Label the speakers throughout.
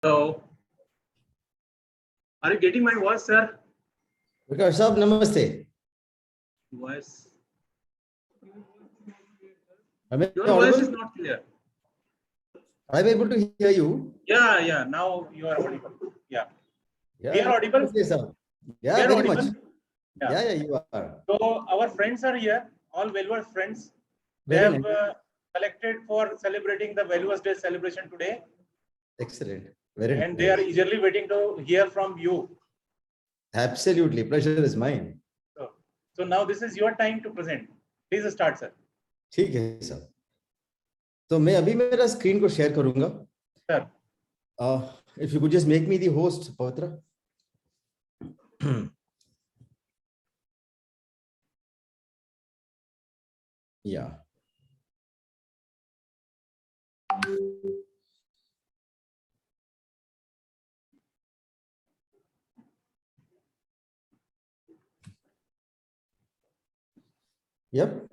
Speaker 1: So, are you getting my voice, sir?
Speaker 2: Prakash Saab, namaste.
Speaker 1: Voice.
Speaker 2: Your
Speaker 1: voice is not clear.
Speaker 2: I'm able to hear you.
Speaker 1: Yeah. Now you are audible. Yeah. We are audible.
Speaker 2: Yeah,
Speaker 1: very
Speaker 2: audible.
Speaker 1: much.
Speaker 2: Yeah, you are.
Speaker 1: So our friends are here. All Valuers friends. They
Speaker 2: Very
Speaker 1: have
Speaker 2: nice.
Speaker 1: collected for celebrating the Valuers Day celebration today.
Speaker 2: Excellent. Very
Speaker 1: and
Speaker 2: nice.
Speaker 1: They are eagerly waiting to hear from you.
Speaker 2: Absolutely. Pleasure is mine.
Speaker 1: So now this is your time to present. Please start, sir.
Speaker 2: ठीक है sir. तो मैं अभी मेरा screen को share करूंगा.
Speaker 1: Sir.
Speaker 2: If you could just make me the host, Pavitra. Yeah. Yep.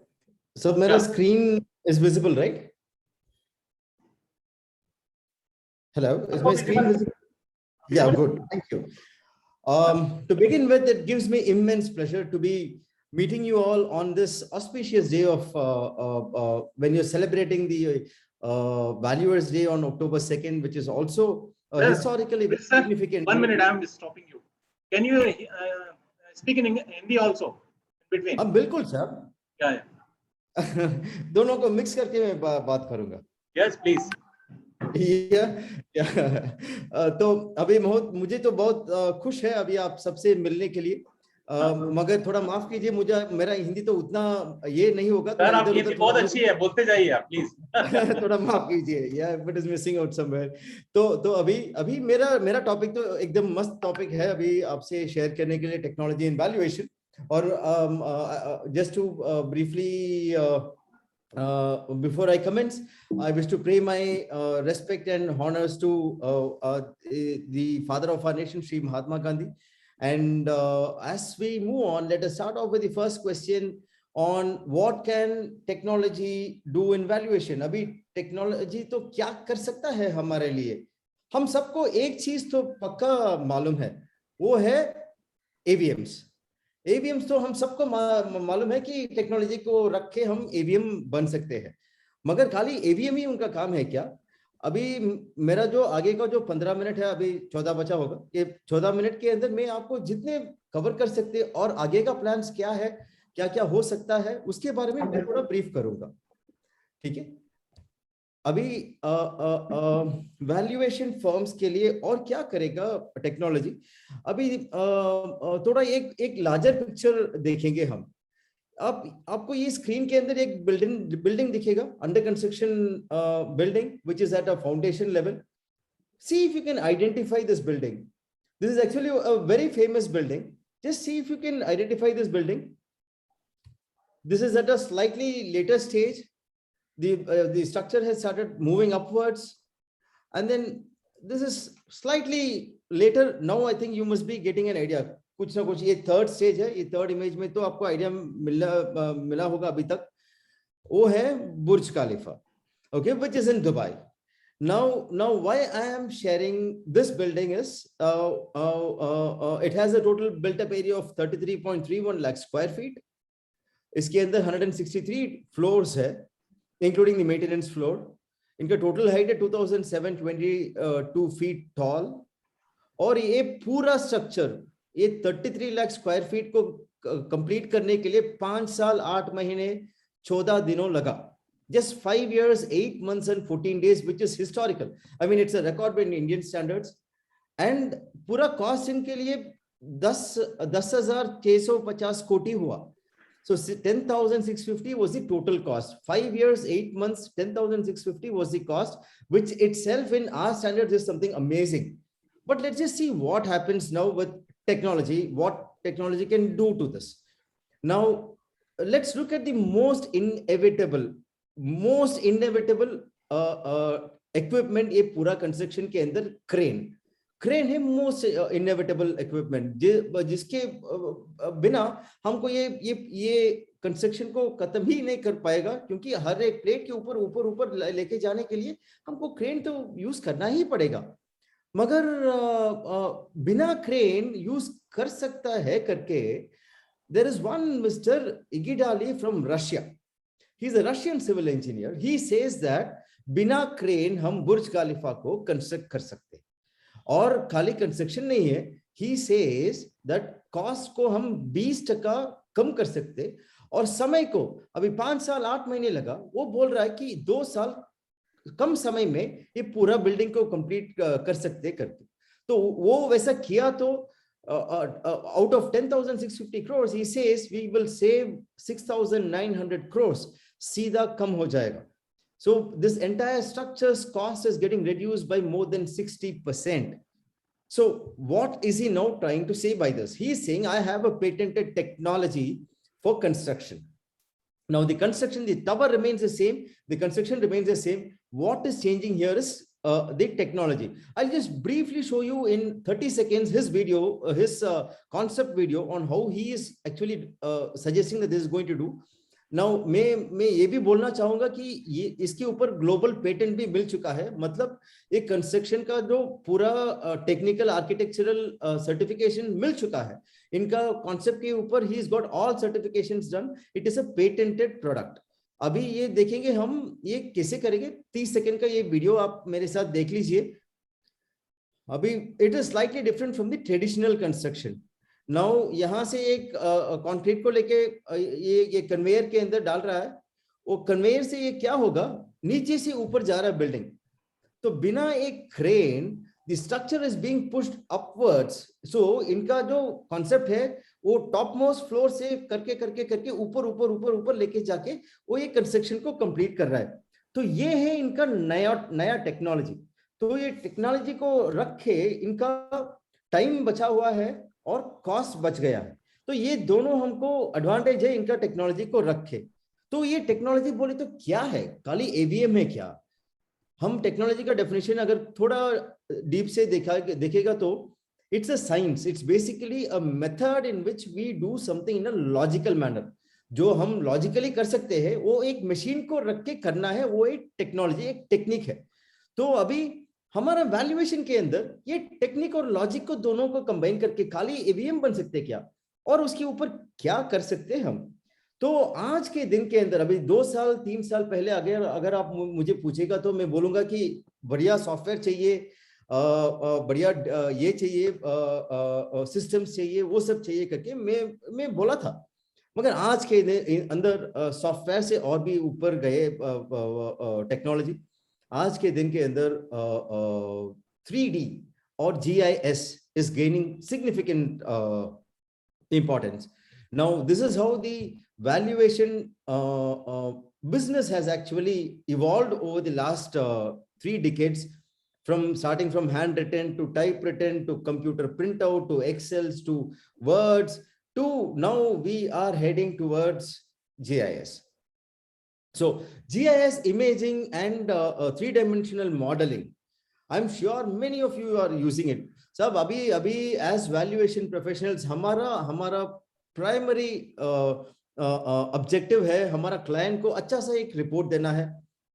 Speaker 2: So my screen is visible, right? Hello, is my screen visible? Yeah, good. Thank you. To begin with, it gives me immense pleasure to be meeting you all on this auspicious day of when you're celebrating the Valuers Day on October 2nd, which is also historically very significant.
Speaker 1: 1 minute, I'm stopping you. Can you speak in Hindi also in between?
Speaker 2: बिल्कुल sir.
Speaker 1: Yeah.
Speaker 2: दोनों को mix करके मैं बात करूंगा.
Speaker 1: Yes, please.
Speaker 2: तो अभी मुझे तो बहुत खुश है अभी आप सबसे मिलने के लिए. मगर थोड़ा माफ कीजिए, मुझे मेरा हिंदी तो उतना ये नहीं होगा.
Speaker 1: सर आप हिंदी बहुत अच्छी है, बोलते जाइए आप प्लीज.
Speaker 2: थोड़ा माफ कीजिए. या but is missing out somewhere. तो अभी मेरा टॉपिक तो एकदम मस्त टॉपिक है अभी आपसे शेयर करने के लिए, टेक्नोलॉजी इन वैल्यूएशन. और just to briefly before I commence, I wish to pay my respect and honors to the father of our nation, Shri Mahatma Gandhi. And as we move on, let us start off with the first question on what can technology do in valuation. अभी technology तो क्या कर सकता है हमारे लिए. हम सबको एक चीज तो पक्का मालूम है, वो है AVMs. AVMs तो हम सबको मालूम है कि टेक्नोलॉजी को रख के हम AVM बन सकते हैं. मगर खाली AVM ही उनका काम है क्या? अभी मेरा जो आगे का जो 15 मिनट है, अभी 14 बचा होगा, ये 14 मिनट के अंदर मैं आपको जितने कवर कर सकते और आगे का प्लान्स क्या है, क्या क्या हो सकता है, उसके बारे में मैं थोड़ा ब्रीफ करूंगा. ठीक है. अभी वैल्यूएशन फर्म्स के लिए और क्या करेगा टेक्नोलॉजी. अभी थोड़ा एक लार्जर पिक्चर देखेंगे हम. आपको ये स्क्रीन के अंदर एक बिल्डिंग दिखेगा, under construction building which is at a foundation level. See if you can identify this building. This is actually a very famous building. Just see if you can identify this building. This is at a slightly later stage. The structure has started moving upwards, and then this is slightly later. Now I think you must be getting an idea. कुछ ना कुछ ये third stage है. ये third image में तो आपको idea मिला होगा अभी तक. वो है बुर्ज खलीफा, okay, which is in Dubai. Now why I am sharing this building is it has a total built up area of 33.31 lakh square feet. इसके अंदर 163 फ्लोर्स है, including the maintenance floor. इनका total height है 2722 feet tall. और ये पूरा structure ये 33 lakh square feet को कंप्लीट करने के लिए 5 साल 8 महीने 14 दिनों लगा. Just 5 years 8 months and 14 days, which is historical. I mean, it's a record by Indian standards. And पूरा कॉस्ट इनके लिए 10,650 कोटी हुआ. So 10,650 was the total cost. 5 years, 8 months, 10,650 was the cost, which itself in our standards is something amazing. But let's just see what happens now with technology, what technology can do to this. Now, let's look at the most inevitable equipment ये पूरा construction के अंदर crane. Crane है most inevitable equipment, जिसके बिना हमको ये construction को खत्म ही नहीं कर पाएगा, क्योंकि हर एक प्लेट के ऊपर लेके जाने के लिए हमको क्रेन तो यूज करना ही पड़ेगा. मगर बिना क्रेन यूज कर सकता है करके, there is one Mr. Igidali from Russia. He's a Russian civil engineer. He says that बिना क्रेन हम बुर्ज खलीफा को कंस्ट्रक्ट कर सकते हैं, और खाली कंस्ट्रक्शन नहीं है, he says that कॉस्ट को हम 20% कम कर सकते, और समय को अभी 5 साल 8 महीने लगा, वो बोल रहा है कि 2 साल कम समय में ये पूरा बिल्डिंग को कंप्लीट कर सकते करके। तो वो वैसा किया तो out of 10,650 crores, he says we will save 6,900 crores, सीधा कम हो जाएगा. So this entire structure's cost is getting reduced by more than 60%. So what is he now trying to say by this? He is saying, I have a patented technology for construction. Now the construction, the tower remains the same, the construction remains the same. What is changing here is the technology. I'll just briefly show you in 30 seconds his video, his concept video on how he is actually suggesting that this is going to do. Now मैं ये भी बोलना चाहूंगा कि ये इसके ऊपर global patent भी मिल चुका है, मतलब एक कंस्ट्रक्शन का जो पूरा टेक्निकल आर्किटेक्चरल सर्टिफिकेशन मिल चुका है, इनका कॉन्सेप्ट के ऊपर he is got all certifications done, it is a patented product. अभी ये देखेंगे हम ये कैसे करेंगे. 30 सेकंड का ये वीडियो आप मेरे साथ देख लीजिए. अभी it is slightly different from the traditional construction. Now यहां से एक कंक्रीट को लेके ये कन्वेयर के अंदर डाल रहा है, वो कन्वेयर से ये क्या होगा, नीचे से ऊपर जा रहा है बिल्डिंग, तो बिना एक crane the structure is being pushed upwards. So इनका जो कॉन्सेप्ट है वो टॉप मोस्ट फ्लोर से करके करके करके ऊपर ऊपर ऊपर ऊपर लेके जाके वो ये कंस्ट्रक्शन को कंप्लीट कर रहा है. तो ये है इनका नया टेक्नोलॉजी. तो ये टेक्नोलॉजी को रखे इनका टाइम बचा हुआ है और कॉस्ट बच गया है. तो ये दोनों हमको एडवांटेज है इनका टेक्नोलॉजी को रखे. तो ये टेक्नोलॉजी बोले तो क्या है, खाली एवीएम है क्या? हम टेक्नोलॉजी का डेफिनेशन अगर थोड़ा डीप से देखेगा तो it's a science. It's basically a method in which we do something in a logical manner. जो हम लॉजिकली कर सकते हैं वो एक मशीन को रख के करना है, वो एक टेक्नोलॉजी, एक टेक्निक है. तो अभी हमारा वैल्यूएशन के अंदर ये टेक्निक और लॉजिक को दोनों को कंबाइन करके खाली एवीएम बन सकते क्या, और उसके ऊपर क्या कर सकते हैं हम. तो आज के दिन के अंदर अभी 2 साल 3 साल पहले अगर आप मुझे पूछेगा तो मैं बोलूंगा कि बढ़िया सॉफ्टवेयर चाहिए, बढ़िया ये चाहिए, सिस्टम्स चाहिए, वो सब चाहिए करके मैं बोला था. मगर आज के अंदर सॉफ्टवेयर से और भी ऊपर गए टेक्नोलॉजी. आज के दिन के अंदर 3D और GIS is gaining significant importance. Now this is how the valuation business has actually evolved over the last 3 decades, starting from handwritten to typewritten to computer printout to Excels to Words to now we are heading towards GIS. So GIS imaging and 3-dimensional modeling, I'm sure many of you are using it. सब अभी as valuation professionals हमारा primary objective है हमारा client को अच्छा सा एक report देना है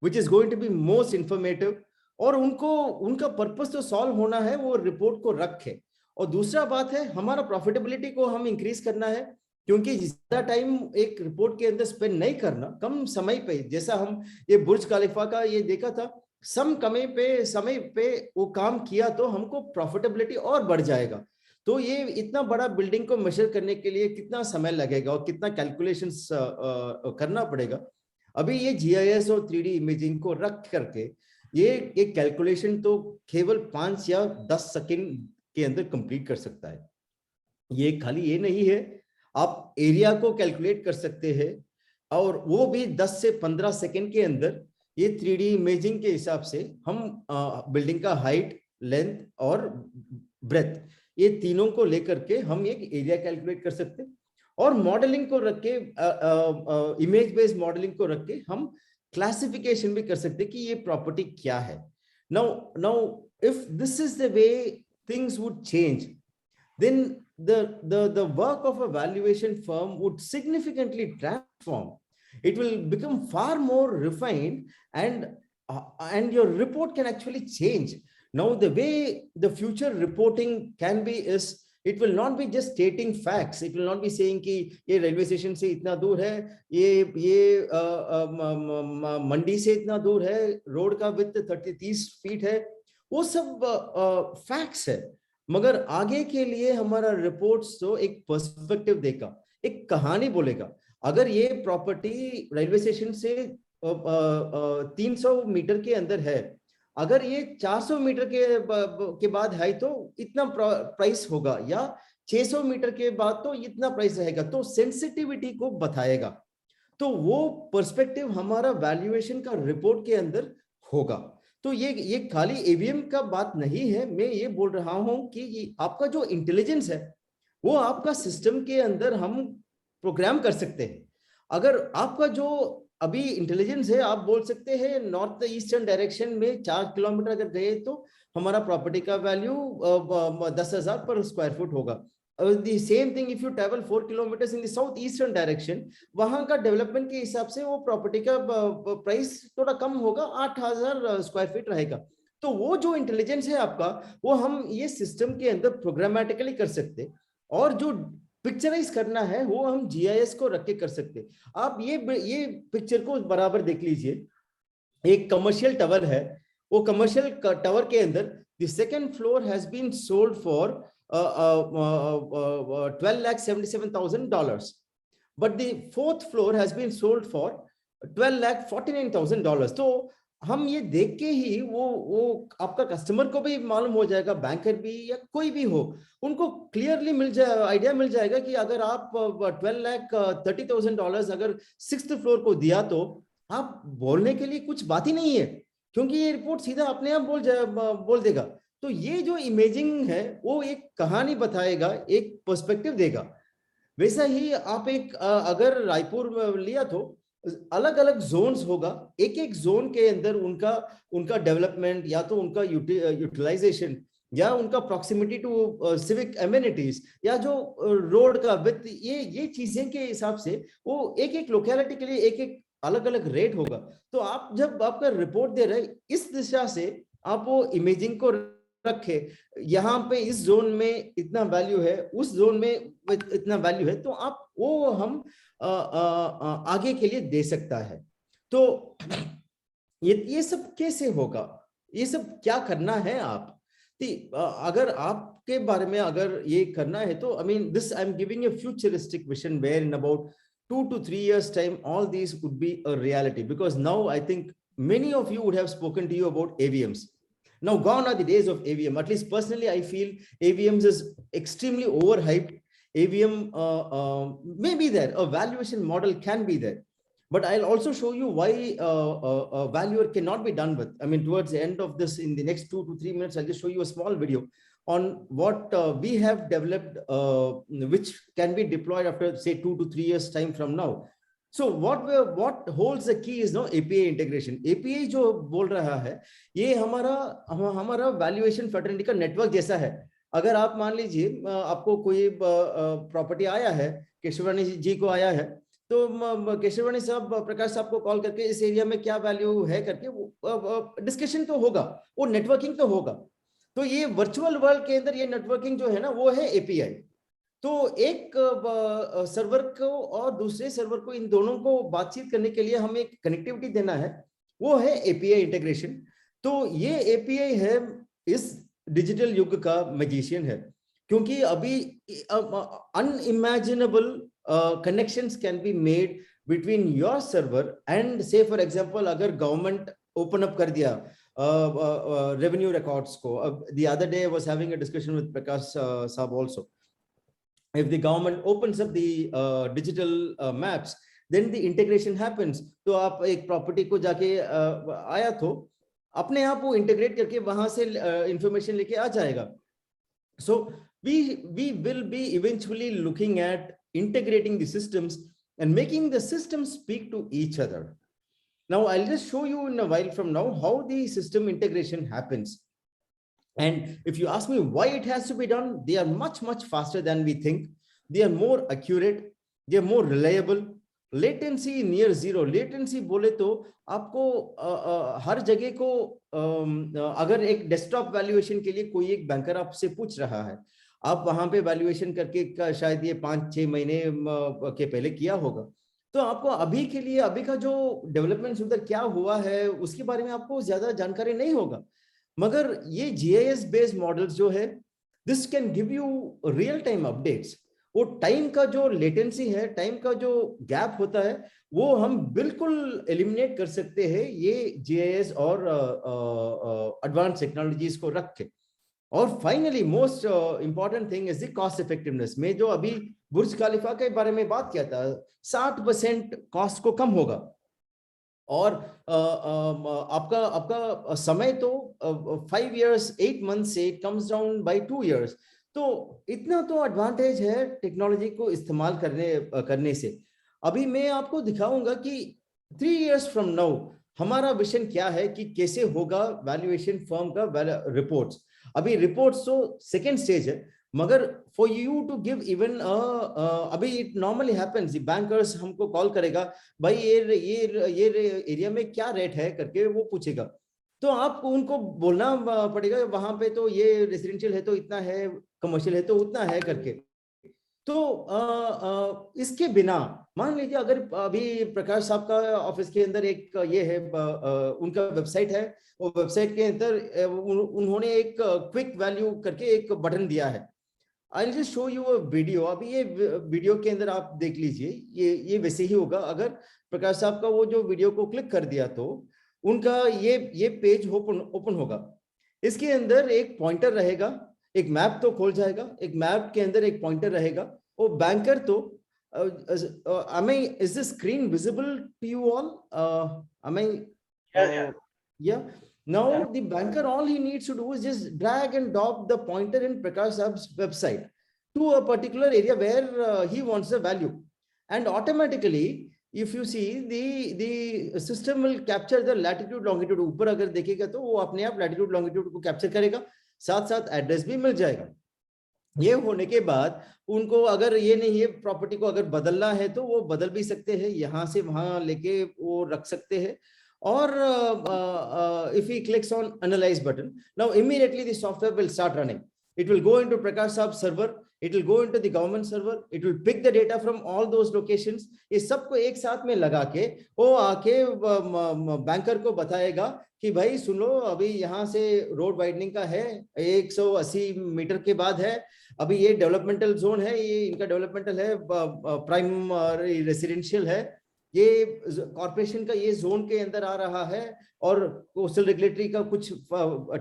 Speaker 2: which is going to be most informative, और उनका पर्पस तो सॉल्व होना है, वो रिपोर्ट को रखे. और दूसरा बात है हमारा प्रॉफिटेबिलिटी को हम इंक्रीज करना है, क्योंकि ज्यादा टाइम एक रिपोर्ट के अंदर स्पेंड नहीं करना, कम समय पे, जैसा हम ये बुर्ज खलीफा का ये देखा था, समय पे वो काम किया तो हमको प्रॉफिटेबिलिटी और बढ़ जाएगा. तो ये इतना बड़ा बिल्डिंग को मेजर करने के लिए कितना समय लगेगा और कितना कैलकुलेशंस करना पड़ेगा. अभी ये GIS और 3D इमेजिंग को रख करके ये एक कैलकुलेशन तो केवल 5 या 10 सेकंड के अंदर कंप्लीट कर सकता है. ये खाली ये नहीं है, आप एरिया को कैलकुलेट कर सकते हैं, और वो भी 10 से 15 सेकंड के अंदर. ये 3D इमेजिंग के हिसाब से हम बिल्डिंग का हाइट, लेंथ और ब्रेथ, ये तीनों को लेकर के हम एक एरिया कैलकुलेट कर सकते हैं. और मॉडलिंग को रख के, इमेज बेस्ड मॉडलिंग को रख के हम क्लासिफिकेशन भी कर सकते कि ये प्रॉपर्टी क्या है. Now if this is the way things would change, then the work of a valuation firm would significantly transform. It will become far more refined, and your report can actually change. Now, the way the future reporting can be is it will not be just stating facts. It will not be saying कि ये railway station से इतना दूर है, ये मंडी से इतना दूर है, रोड का विड्थ 30 फीट है, वो सब फैक्ट्स है। मगर आगे के लिए हमारा रिपोर्ट्स तो एक पर्सपेक्टिव देगा, एक कहानी बोलेगा। अगर ये प्रॉपर्टी रेलवे स्टेशन से 300 मीटर के अंदर है, अगर ये 400 मीटर के बाद है तो इतना प्राइस होगा, या 600 मीटर के बाद तो इतना प्राइस रहेगा, तो सेंसिटिविटी को बताएगा। तो वो पर्सपेक्टिव हमारा वैल्यूएशन का रिपोर्ट के अंदर होगा। तो ये खाली एवीएम का बात नहीं है, मैं ये बोल रहा हूं कि ये आपका जो इंटेलिजेंस है वो आपका सिस्टम के अंदर हम प्रोग्राम कर सकते हैं। अगर आपका जो अभी इंटेलिजेंस है, आप बोल सकते हैं नॉर्थ ईस्टर्न डायरेक्शन में 4 किलोमीटर अगर गए तो हमारा प्रॉपर्टी का वैल्यू 10,000 पर स्क्वायर फुट होगा। The same thing if you travel 4 kilometers in the south eastern direction, वहां का डेवलपमेंट के हिसाब से वो प्रॉपर्टी का प्राइस थोड़ा कम होगा, 8,000 स्क्वायर फीट रहेगा। तो वो जो इंटेलिजेंस है आपका, वो हम ये सिस्टम के अंदर प्रोग्रामेटिकली कर सकते, और जो पिक्चराइज करना है वो हम जीआईएस को रख के कर सकते। आप ये पिक्चर को बराबर देख लीजिए, एक कमर्शियल टावर है, वो कमर्शियल टावर के अंदर the second floor has been sold for $12,77,000, but the fourth floor has been sold for $12,49,000. तो हम ये देख के ही वो आपका कस्टमर को भी मालूम हो जाएगा, बैंकर भी या कोई भी हो, उनको क्लियरली आइडिया मिल जाएगा कि अगर आप $12,30,000 अगर 6th फ्लोर को दिया तो आप बोलने के लिए कुछ बात ही नहीं है, क्योंकि ये रिपोर्ट सीधा अपने आप बोल देगा। तो ये जो इमेजिंग है वो एक कहानी बताएगा, एक पर्सपेक्टिव देगा। वैसा ही आप एक अगर रायपुर में लिया तो अलग अलग जोन्स होगा, एक एक जोन के अंदर उनका डेवलपमेंट, या तो उनका यूटिलाइजेशन, या उनका प्रॉक्सिमिटी टू सिविक एमिनिटीज, या जो रोड का विड्थ, ये चीजें के हिसाब से वो एक एक लोकेलिटी के लिए एक एक अलग अलग रेट होगा। तो आप जब आपका रिपोर्ट दे रहे इस दिशा से आप वो इमेजिंग को रखे, यहाँ पे इस जोन में इतना वैल्यू है, उस जोन में इतना वैल्यू है, तो आप वो हम आगे के लिए दे सकता है। तो ये सब कैसे होगा, ये सब क्या करना है आप, अगर आपके बारे में अगर ये करना है तो I mean this I am giving a futuristic vision where in about 2 to 3 years time all these would be a reality, because now I think many of you would have spoken to you about AVMs. Now gone are the days of AVM. At least personally I feel AVMs is extremely overhyped. AVM may be there, a valuation model can be there, but I'll also show you why a valuer cannot be done with. I mean, towards the end of this, in the next 2 to 3 minutes, I'll just show you a small video on what we have developed, which can be deployed after say 2 to 3 years time from now. So what holds the key is no API integration. API जो बोल रहा है ये हमारा valuation fraternity का network जैसा है। अगर आप मान लीजिए आपको कोई प्रॉपर्टी आया है, केशवानी जी को आया है, तो केशवानी साहब प्रकाश साहब को कॉल करके इस एरिया में क्या वैल्यू है करके डिस्कशन तो होगा, वो नेटवर्किंग तो होगा। तो ये वर्चुअल वर्ल्ड के अंदर ये नेटवर्किंग जो है ना वो है एपीआई। तो एक सर्वर को और दूसरे सर्वर को, इन दोनों को बातचीत करने के लिए हमें एक कनेक्टिविटी देना है, वो है एपीआई इंटीग्रेशन। तो ये एपीआई है इस डिजिटल युग का मैजिशियन है, क्योंकि अभी unimaginable connections can be made between your server and say for example अगर government open up कर दिया revenue records को. The other day I was having a discussion with Prakash Saab also. If the government opens up the digital maps, then the integration happens. तो आप एक property को जाके आया तो अपने आप वो integrate करके वहां से information लेके आ जाएगा. So we will be eventually looking at integrating the systems and making the systems speak to each other. Now, I'll just show you in a while from now how the system integration happens. And if you ask me why it has to be done, they are much, much faster than we think. They are more accurate. They are more reliable. Latency near zero. Latency बोले तो आपको हर जगह को अगर एक desktop valuation के लिए कोई एक बैंकर आपसे पूछ रहा है, आप वहां पे वैल्यूएशन करके शायद ये 5-6 महीने के पहले किया होगा, तो आपको अभी के लिए अभी का जो डेवलपमेंट उधर क्या हुआ है उसके बारे में आपको ज्यादा जानकारी नहीं होगा। मगर ये जीआईएस बेस्ड मॉडल्स जो है, this can give you real time updates. वो टाइम का जो लेटेंसी है, टाइम का जो गैप होता है, वो हम बिल्कुल एलिमिनेट कर सकते हैं ये जीआईएस और एडवांस टेक्नोलॉजीज को रख के। और finally most important thing is the cost effectiveness में, जो अभी बुर्ज खलीफा के बारे में बात किया था, 60% कॉस्ट को कम होगा। और आपका आपका समय तो 5 years 8 months से कम्स डाउन बाय 2 years। तो इतना तो एडवांटेज है टेक्नोलॉजी को इस्तेमाल करने से। अभी मैं आपको दिखाऊंगा कि 3 years फ्रॉम नाउ हमारा विजन क्या है कि कैसे होगा वैल्यूएशन फर्म का रिपोर्ट्स। अभी रिपोर्ट्स तो सेकेंड स्टेज है, मगर for you to give even अभी इट नॉर्मली हैपेंस, बैंकर्स हमको कॉल करेगा, भाई ये एरिया में क्या रेट है करके वो पूछेगा, तो आपको उनको बोलना पड़ेगा वहां पे तो ये रेसिडेंशियल है तो इतना है, कमर्शियल है तो उतना है करके। तो इसके बिना मान लीजिए अगर अभी प्रकाश साहब का ऑफिस के अंदर एक ये है, उनका वेबसाइट है, वो वेबसाइट के अंदर उन्होंने एक क्विक वैल्यू करके एक बटन दिया है। I'll just show you a video। अभी ये वीडियो के अंदर आप देख लीजिए, ये वैसे ही होगा। अगर प्रकाश साहब का वो जो वीडियो को क्लिक कर दिया तो उनका ये पेज ओपन होगा। इसके अंदर एक पॉइंटर रहेगा, एक मैप तो खोल जाएगा, एक मैप के अंदर एक पॉइंटर रहेगा। वो बैंकर तो is the screen visible to you all? Yeah. Now the banker, all he needs to do is just drag and drop the pointer in Prakash Saab's website to a particular area where he wants the value, and automatically if you see the system will capture the latitude longitude। ऊपर अगर देखेगा तो वो अपने आप latitude longitude को capture करेगा, साथ साथ एड्रेस भी मिल जाएगा। ये होने के बाद उनको अगर ये नहीं है प्रॉपर्टी को अगर बदलना है तो वो बदल भी सकते हैं, यहाँ से वहां लेके वो रख सकते हैं। Or if he clicks on analyze button, now immediately the software will start running. It will go into Prakash Saab's server, it will go into the government server, it will pick the data from all those locations। ये सबको एक साथ में लगा के वो आके banker को बताएगा कि भाई सुन लो, अभी यहाँ से रोड वाइडनिंग का है 180 मीटर के बाद है, अभी ये डेवलपमेंटल जोन है, ये इनका डेवलपमेंटल है, प्राइम रेसिडेंशियल है, ये कॉर्पोरेशन का ये जोन के अंदर आ रहा है, और कोस्टल रेगुलेटरी का कुछ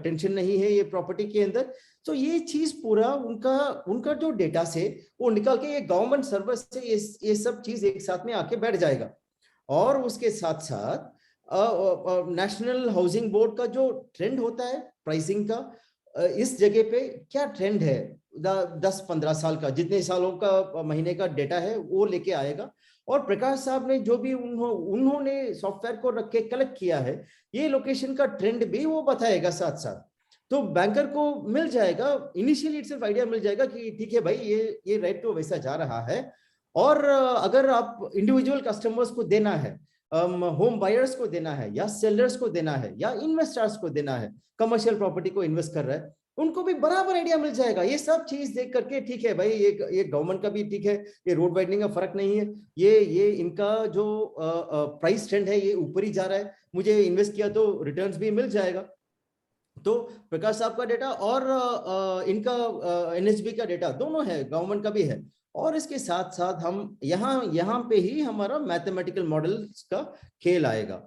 Speaker 2: टेंशन नहीं है ये प्रॉपर्टी के अंदर। तो ये चीज पूरा उनका जो डेटा से वो निकल के ये गवर्नमेंट सर्वर से ये सब चीज एक साथ में आके बैठ जाएगा। और उसके साथ साथ नेशनल हाउसिंग बोर्ड का जो ट्रेंड होता है प्राइसिंग का, इस जगह पे क्या ट्रेंड है 10-15 साल का, जितने सालों का महीने का डेटा है वो लेके आएगा। और प्रकाश साहब ने जो भी उन्होंने सॉफ्टवेयर को रख के कलेक्ट किया है, ये लोकेशन का ट्रेंड भी वो बताएगा साथ साथ। तो बैंकर को मिल जाएगा इनिशियली इटसेल्फ आइडिया मिल जाएगा कि ठीक है भाई ये रेट तो वैसा जा रहा है। और अगर आप इंडिविजुअल कस्टमर्स को देना है, होम बायर्स को देना है, या सेलर्स को देना है, या इन्वेस्टर्स को देना है, कमर्शियल प्रॉपर्टी को इन्वेस्ट कर रहा है, उनको भी बराबर आइडिया मिल जाएगा। ये सब चीज देख करके ठीक है भाई, ये गवर्नमेंट का भी ठीक है, ये रोड वाइडनिंग का फर्क नहीं है, ये इनका जो प्राइस ट्रेंड है ये ऊपर ही जा रहा है, मुझे इन्वेस्ट किया तो रिटर्न्स भी मिल जाएगा। तो प्रकाश साहब का डेटा और इनका एनएचबी का डेटा दोनों है, गवर्नमेंट का भी है। और इसके साथ साथ हम यहाँ पे ही हमारा मैथमेटिकल मॉडल्स का खेल आएगा।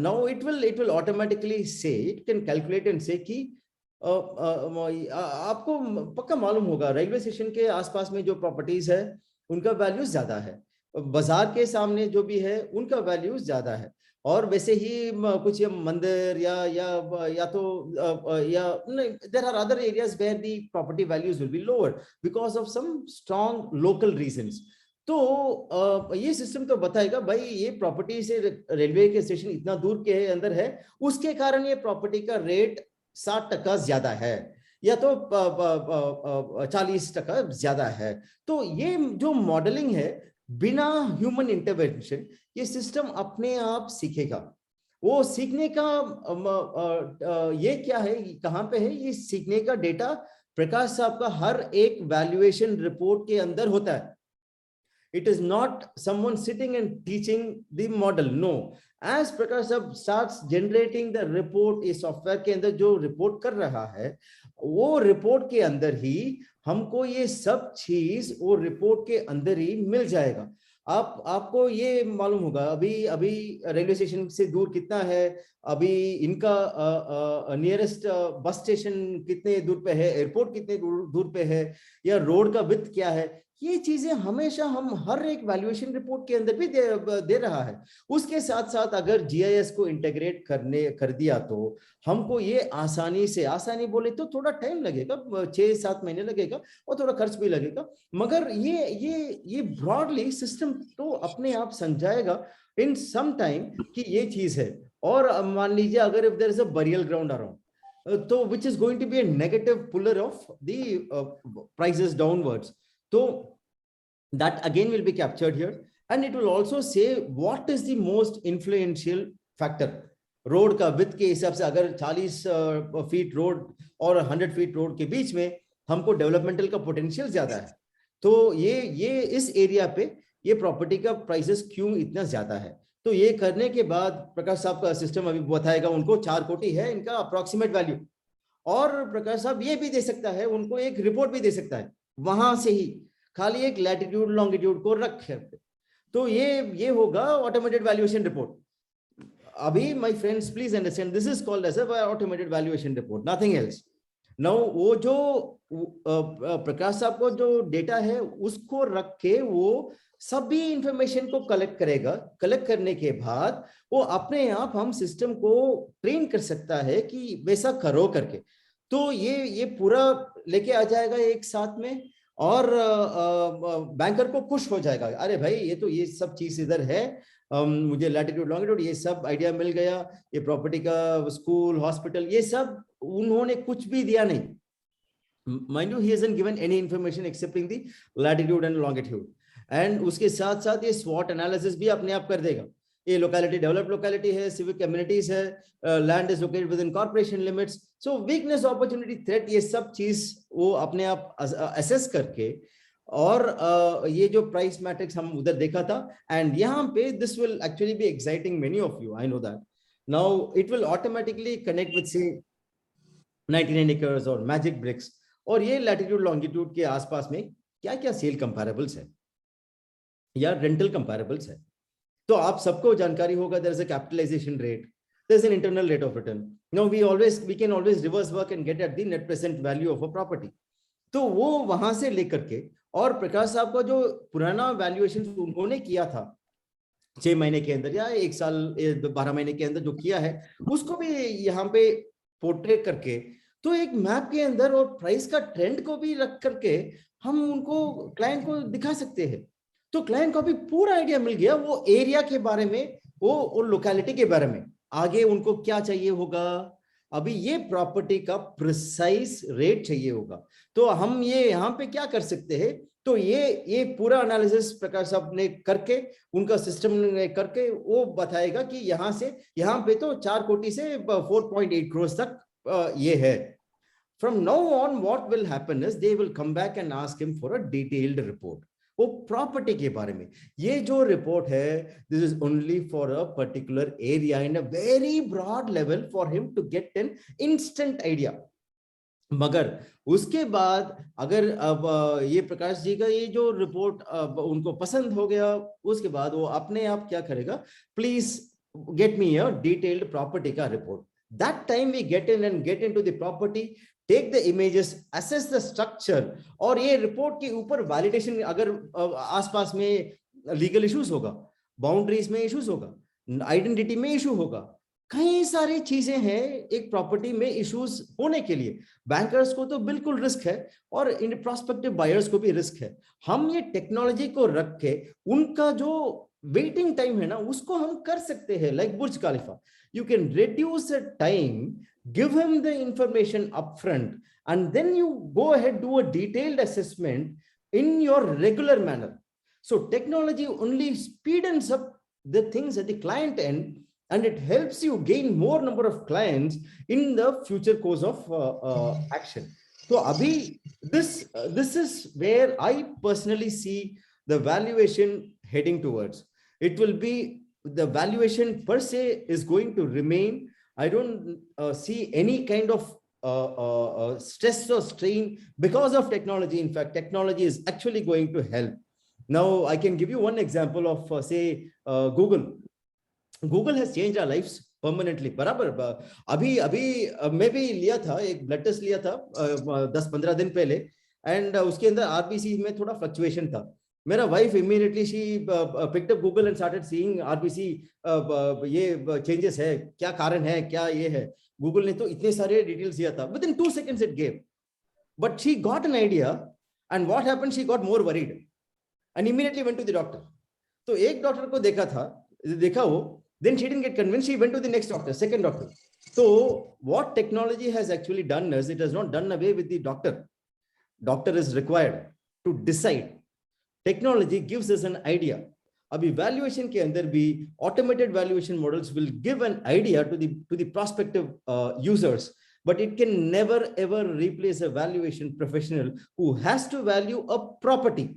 Speaker 2: नाउ इट विल ऑटोमेटिकली से, इट कैन कैलकुलेट एंड से कि आपको पक्का मालूम होगा रेलवे स्टेशन के आसपास में जो प्रॉपर्टीज है उनका वैल्यू ज्यादा है, बाजार के सामने जो भी है उनका वैल्यू ज्यादा है। और वैसे ही कुछ मंदिर या तो there are other areas where the property values will be lower because of some strong local reasons. तो ये सिस्टम तो बताएगा भाई ये प्रॉपर्टी से रेलवे के स्टेशन इतना दूर के अंदर है, उसके कारण ये प्रॉपर्टी का रेट 60% ज्यादा है, या तो 40% ज्यादा है। तो ये जो मॉडलिंग है बिना ह्यूमन इंटरवेंशन ये सिस्टम अपने आप सीखेगा। वो सीखने का ये क्या है, कहां पे है ये सीखने का डेटा? प्रकाश साहब का हर एक वैल्यूएशन रिपोर्ट के अंदर होता है। It is not someone sitting and teaching the model. No. As Prakash Sahab starts generating the report, इस सॉफ्टवेयर के अंदर जो रिपोर्ट कर रहा है, वो रिपोर्ट के अंदर ही हमको ये सब चीज वो रिपोर्ट के अंदर ही मिल जाएगा। आपको ये मालूम होगा अभी अभी रेलवे स्टेशन से दूर कितना है, अभी इनका नियरेस्ट बस स्टेशन कितने दूर पे है, एयरपोर्ट कितने दूर पे है, या रोड का विड्थ क्या है, ये चीजें हमेशा हम हर एक वैल्यूएशन रिपोर्ट के अंदर भी दे रहा है। उसके साथ साथ अगर जीआईएस को इंटीग्रेट कर दिया तो हमको ये आसानी बोले तो थोड़ा टाइम लगेगा, 6-7 महीने लगेगा और थोड़ा खर्च भी लगेगा, मगर ये ब्रॉडली सिस्टम तो अपने आप समझाएगा इन सम टाइम कि ये चीज है। और मान लीजिए अगर if there is a burial ground around, तो which is going to be a negative puller of the prices downwards, so that again will be captured here, and it will also say what is the most influential factor. Road का width के हिसाब से अगर 40 feet road और 100 feet road के बीच में हमको developmental का पोटेंशियल ज्यादा है, तो ये इस एरिया पे ये प्रॉपर्टी का प्राइसेस क्यों इतना ज्यादा है। तो ये करने के बाद प्रकाश साहब का सिस्टम अभी बताएगा उनको 4 कोटी है इनका अप्रोक्सीमेट वैल्यू, और प्रकाश साहब ये भी दे सकता है उनको एक रिपोर्ट भी दे सकता है वहां से ही, खाली एक लैटिट्यूड लॉन्गिट्यूड को रख, तो ये होगा ऑटोमेटेड वैल्यूएशन रिपोर्ट। अभी my friends please understand, this is called as a automated valuation report, nothing else. Now वो जो प्रकाश साहब को जो डेटा है उसको रख के वो सभी इंफॉर्मेशन को कलेक्ट करेगा। कलेक्ट करने के बाद वो अपने आप हम सिस्टम को ट्रेन कर सकता है कि वैसा करो करके, तो ये पूरा लेके आ जाएगा एक साथ में, और बैंकर को खुश हो जाएगा, अरे भाई ये सब चीज इधर है, मुझे लैटिट्यूड लॉन्गिट्यूड ये सब आइडिया मिल गया, ये प्रॉपर्टी का स्कूल हॉस्पिटल ये सब उन्होंने कुछ भी दिया नहीं, mind you he hasn't given any information excepting the latitude and longitude, and उसके साथ साथ ये स्वॉट एनालिसिस भी अपने आप कर देगा। ये लोकेलिटी डेवलप्ड लोकेलिटी है, सिविक कम्युनिटीज है, land is located with in corporation limits, so weakness opportunity threat ये सब चीज वो अपने आप असेस करके, और ये जो प्राइस मैट्रिक्स हम उधर देखा था, एंड यहाँ पे this will actually be exciting many of you, I know that. Now it will automatically connect with से 99 एकर्स और मैजिक ब्रिक्स, और ये लैटिट्यूड लॉन्गिट्यूड के आसपास में क्या क्या सेल कंपैरेबल्स है या रेंटल कंपैरेबल्स है, तो आप सबको जानकारी होगा there is a capitalisation rate, there is an internal rate of return, now we can always reverse work and get at the net present value of a property, तो वो वहां से लेकर के, और प्रकाश साहब का जो पुराना वैल्यूएशन उन्होंने किया था 6 महीने के अंदर या 1 साल 12 महीने के अंदर जो किया है, उसको भी यहाँ पे पोर्ट्रेट करके, तो एक मैप के अंदर और प्राइस का ट्रेंड को भी रख करके हम उनको क्लाइंट को दिखा सकते हैं, तो क्लाइंट को भी पूरा आइडिया मिल गया वो एरिया के बारे में, वो लोकेलिटी के बारे में, आगे उनको क्या चाहिए होगा, अभी ये प्रॉपर्टी का प्रिसाइज रेट चाहिए होगा, तो हम ये यहाँ पे क्या कर सकते हैं, तो ये पूरा एनालिसिस प्रकाश साहब ने करके उनका सिस्टम ने करके वो बताएगा कि यहाँ से यहाँ पे तो 4 कोटी से 4.8 करोड़ तक ये है। From now on what will happen is they will come back and ask him for a detailed report, वो प्रॉपर्टी के बारे में। ये जो रिपोर्ट है this is only for a particular area in a very broad level for him to get an instant idea, मगर उसके बाद अगर अब ये प्रकाश जी का ये जो रिपोर्ट उनको पसंद हो गया, उसके बाद वो अपने आप क्या करेगा, please get me a detailed property का report, that time we get in and get into the property, take the images, assess the structure, और ये रिपोर्ट के ऊपर वैलिडेशन, अगर आसपास में लीगल इश्यूज होगा, बाउंड्रीज में इश्यूज होगा, आइडेंटिटी में इशू होगा, कई सारी चीजें हैं एक प्रॉपर्टी में इश्यूज होने के लिए, बैंकर्स को तो बिल्कुल रिस्क है और इन प्रोस्पेक्टिव बायर्स को भी रिस्क है। हम ये टेक्नोलॉजी को रख के उनका जो वेटिंग टाइम है ना उसको हम कर सकते हैं, like Burj Khalifa, you can reduce the time, give him the information upfront, and then you go ahead do a detailed assessment in your regular manner. So technology only speeds up the things at the client end, and it helps you gain more number of clients in the future course of action. So Abhi, this is where I personally see the valuation heading towards. It will be, the valuation per se is going to remain. I don't see any kind of stress or strain because of technology. In fact, technology is actually going to help. Now, I can give you one example of, say, Google. Google has changed our lives permanently. बराबर अभी अभी मैं भी लिया था, एक blood test लिया था 10-15 दिन पहले, एंड उसके अंदर आरबीसी में थोड़ा फ्लक्चुएशन था. मेरा wife immediately she picked up Google and started seeing RBC, ये चेंजेस है, क्या कारण है, क्या ये है. गूगल ने तो इतने सारे डिटेल्स दिया था, within 2 seconds it gave, but she got an idea, and what happened, she got more worried and immediately went to the doctor. तो एक डॉक्टर को देखा वो, then she didn't get convinced, she went to the next doctor, second doctor. So what technology has actually done is, it has not done away with the doctor. Doctor is required to decide. Technology gives us an idea. Abhi valuation ke andar bhi automated valuation models will give an idea to the prospective users, but it can never ever replace a valuation professional who has to value a property.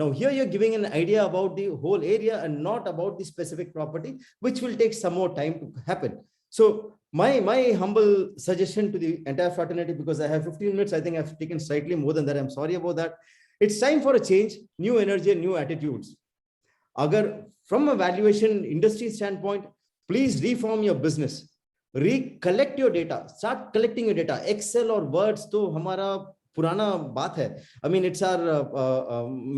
Speaker 2: Now here you're giving an idea about the whole area and not about the specific property, which will take some more time to happen. So my humble suggestion to the entire fraternity, because I have 15 minutes, I think I've taken slightly more than that, I'm sorry about that. It's time for a change, new energy and new attitudes. Agar from a valuation industry standpoint, please reform your business, recollect your data, start collecting your data. Excel or words to hamara पुराना बात है. I mean, it's our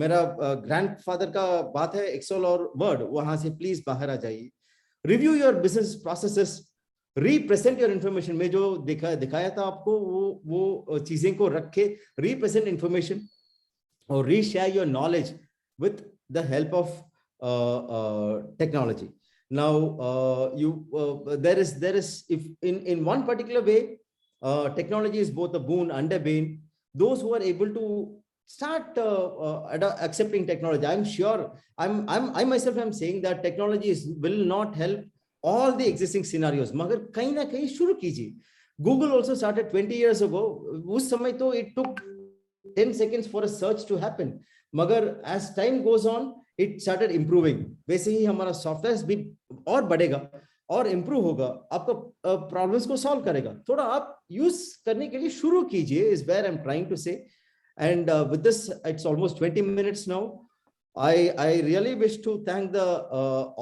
Speaker 2: मेरा grandfather का बात है, Excel और word. वहां से प्लीज बाहर आ जाइए. Review your business processes, represent your information. में जो दिखाया था आपको, वो चीजें को रख के रीप्रेजेंट इंफॉर्मेशन और reshare your knowledge with the help of technology. Now there is if in one particular way, technology is both a boon and a bane. Those who are able to start accepting technology, I'm sure, I myself am saying that technology will not help all the existing scenarios, magar kahin na kahin shuru kijiye. Google also started 20 years ago. Us samay to it took 10 seconds for a search to happen, magar as time goes on it started improving. वैसे ही हमारा software भी और बढ़ेगा और improve होगा, आपका problems को solve करेगा. थोड़ा आप यूज करने के लिए शुरू कीजिए, is where I am trying to say. And with this it's almost 20 minutes now. I really wish to thank the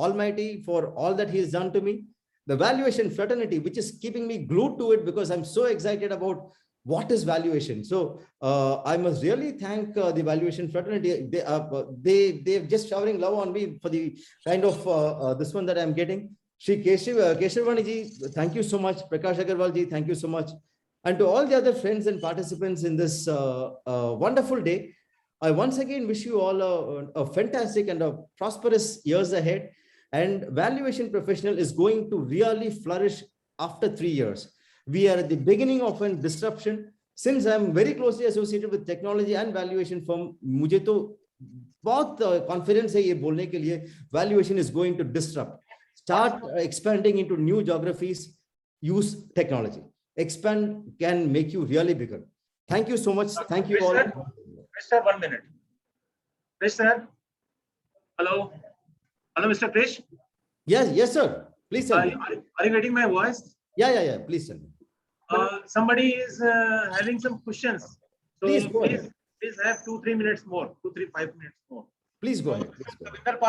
Speaker 2: Almighty for all that He has done to me. The valuation fraternity, which is keeping me glued to it because I'm so excited about what is valuation. So I must really thank the valuation fraternity. They're just showering love on me for the kind of this one that I'm getting. Shri Keshavani ji, thank you so much. Prakash Agarwal ji, thank you so much. And to all the other friends and participants in this wonderful day, I once again wish you all a fantastic and a prosperous years ahead. And valuation professional is going to really flourish after 3 years. We are at the beginning of a disruption. Since I'm very closely associated with technology and valuation firm, मुझे तो बहुत confidence है ये बोलने के लिए, valuation is going to disrupt. Start expanding into new geographies. Use technology. Expand can make you really bigger. Thank you so much. Thank you all.
Speaker 1: Mr. 1 minute. Mr. Hello. Hello, Mr. Krish.
Speaker 2: Yes, sir. Please tell me.
Speaker 1: Are you getting my voice?
Speaker 2: Yeah. Please tell me.
Speaker 1: Somebody is having some questions. So
Speaker 2: Please go ahead.
Speaker 1: Please have 2-3 minutes more, 2-3-5 minutes more.
Speaker 2: Please go ahead.